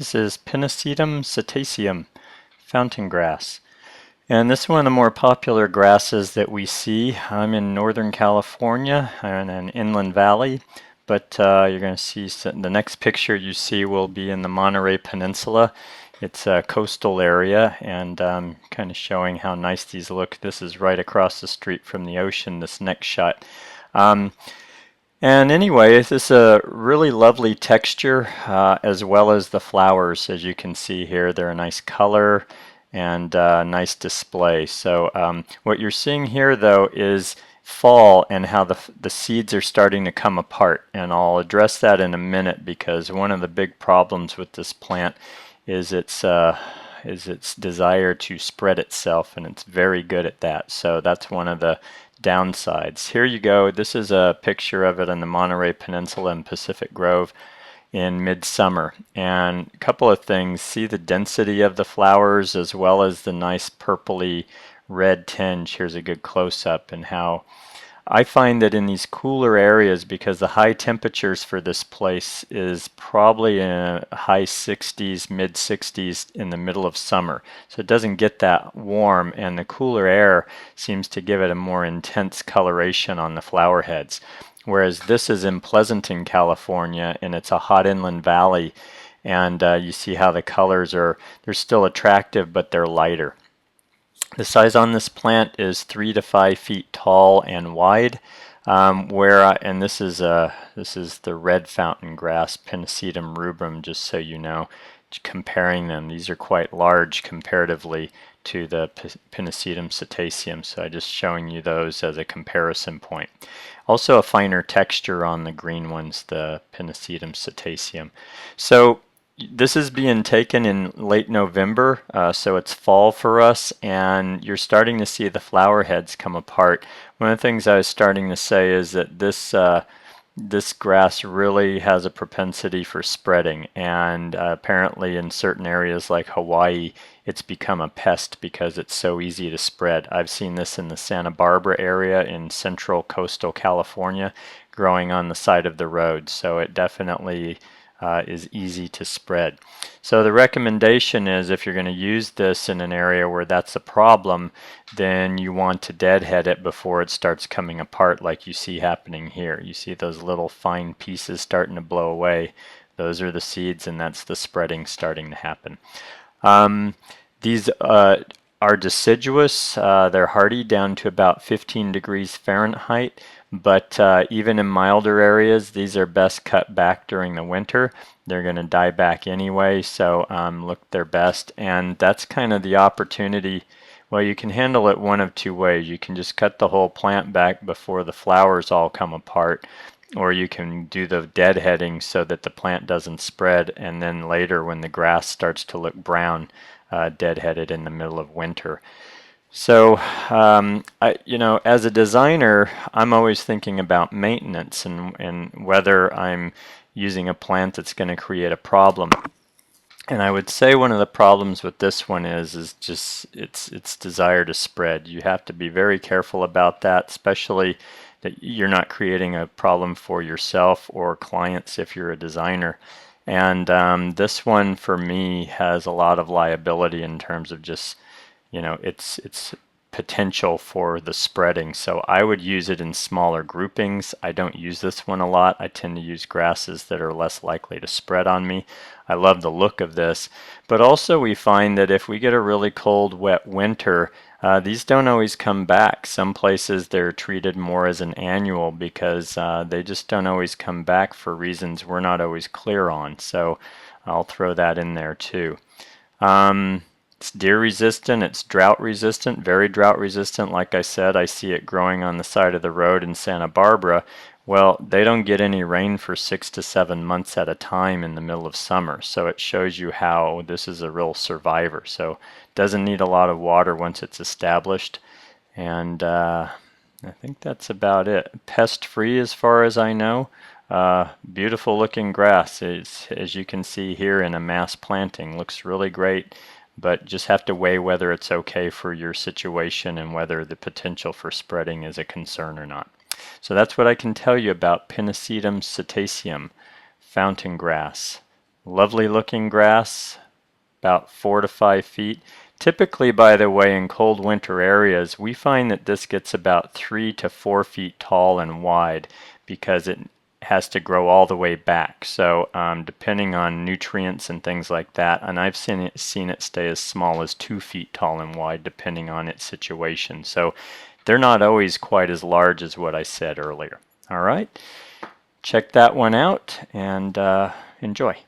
This is Pennisetum setaceum, fountain grass. And this is one of the more popular grasses that we see. I'm in Northern California in an inland valley, but you're going to see the next picture you see will be in the Monterey Peninsula. It's a coastal area, and kind of showing how nice these look. This is right across the street from the ocean, this next shot. Um, and anyway, this is a really lovely texture as well as the flowers. As you can see here, they're a nice color and nice display. So what you're seeing here though is fall and how the seeds are starting to come apart. And I'll address that in a minute because one of the big problems with this plant is its desire to spread itself, and it's very good at that. So that's one of the downsides. Here you go. This is a picture of it in the Monterey Peninsula in Pacific Grove in midsummer. And a couple of things. See the density of the flowers as well as the nice purpley red tinge. Here's a good close-up, and how I find that in these cooler areas, because the high temperatures for this place is probably in high 60s, mid 60s in the middle of summer. So it doesn't get that warm, and the cooler air seems to give it a more intense coloration on the flower heads. Whereas this is in Pleasanton, California, and it's a hot inland valley, and you see how the colors they're still attractive, but they're lighter. The size on this plant is 3 to 5 feet tall and wide. And this is the red fountain grass, Pennisetum rubrum, just so you know. Comparing them, these are quite large comparatively to the Pennisetum setaceum. So I'm just showing you those as a comparison point. Also a finer texture on the green ones, the Pennisetum setaceum. So this is being taken in late November, so it's fall for us, and you're starting to see the flower heads come apart. One of the things I was starting to say is that this grass really has a propensity for spreading, and apparently in certain areas like Hawaii, it's become a pest because it's so easy to spread. I've seen this in the Santa Barbara area in central coastal California, growing on the side of the road, so it definitely is easy to spread. So the recommendation is, if you're going to use this in an area where that's a problem, then you want to deadhead it before it starts coming apart like you see happening here. You see those little fine pieces starting to blow away. Those are the seeds, and that's the spreading starting to happen. These are deciduous. They're hardy down to about 15 degrees Fahrenheit. But even in milder areas, these are best cut back during the winter. They're going to die back anyway, so look their best. And that's kind of the opportunity. Well, you can handle it one of two ways. You can just cut the whole plant back before the flowers all come apart, or you can do the deadheading so that the plant doesn't spread, and then later when the grass starts to look brown, deadhead it in the middle of winter. So, as a designer, I'm always thinking about maintenance and whether I'm using a plant that's going to create a problem. And I would say one of the problems with this one is just its desire to spread. You have to be very careful about that, especially that you're not creating a problem for yourself or clients if you're a designer. And this one for me has a lot of liability in terms of just its potential for the spreading. So I would use it in smaller groupings. I don't use this one a lot. I tend to use grasses that are less likely to spread on me. I love the look of this, but also we find that if we get a really cold, wet winter, these don't always come back. Some places they're treated more as an annual because they just don't always come back for reasons we're not always clear on. So I'll throw that in there too. It's deer resistant, it's drought resistant, very drought resistant. Like I said, I see it growing on the side of the road in Santa Barbara. Well, they don't get any rain for 6 to 7 months at a time in the middle of summer. So it shows you how this is a real survivor. So it doesn't need a lot of water once it's established. And I think that's about it. Pest free as far as I know. Beautiful looking grass, as you can see here in a mass planting. Looks really great. But just have to weigh whether it's okay for your situation and whether the potential for spreading is a concern or not. So that's what I can tell you about Pennisetum setaceum, fountain grass. Lovely looking grass, about 4 to 5 feet. Typically, by the way, in cold winter areas, we find that this gets about 3 to 4 feet tall and wide because it has to grow all the way back. So depending on nutrients and things like that, and I've seen it stay as small as 2 feet tall and wide depending on its situation. So they're not always quite as large as what I said earlier. All right, check that one out and enjoy.